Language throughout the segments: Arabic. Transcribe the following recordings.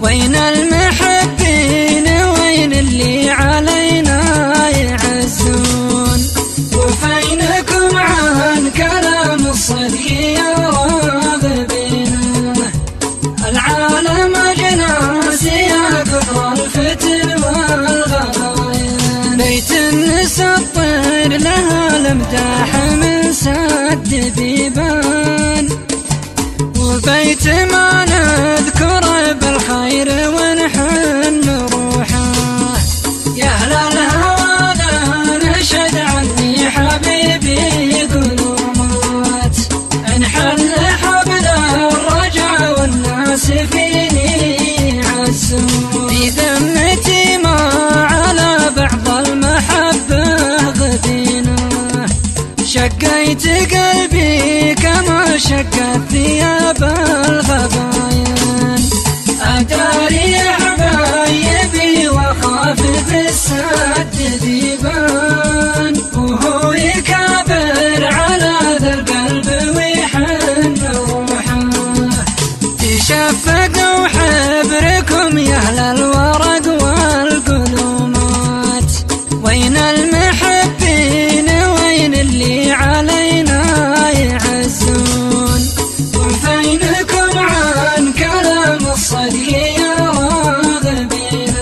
وين المحبين وين اللي علينا يعزون؟ وفينكم عن كلام الصدق يا راغبين؟ العالم أجناس يا كثر الفتن والغلاين، بيت نسطر لها الامداح من سد بيبان، وبيت ما نذكر بالخير ونحن روحه. يا أهل الهوى لا نشهد عني حبيبي قلومات، انحل حبل الرجع والناس فيني عزون، في ذمتي ما على بعض المحبة غدينا، شقيت قلبي كما شقت ثياب الغباين، أداري حبايبي وخاف بالسد ذيبان، وهو يكابر على ذا القلب ويحن روحه. تشفقوا حبركم يا أهل الورق والقلومات، وين المحبين وين اللي علينا يعزون؟ وفينكم عن كلام الصدق يا راغبين؟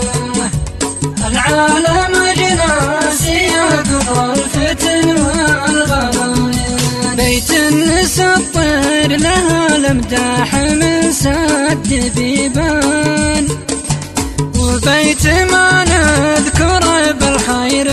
العالم أجناس يا كثر الفتن والغلاين، بيت نسطر لها الامداح من سد بيبان، وبيت ما نذكر بالخير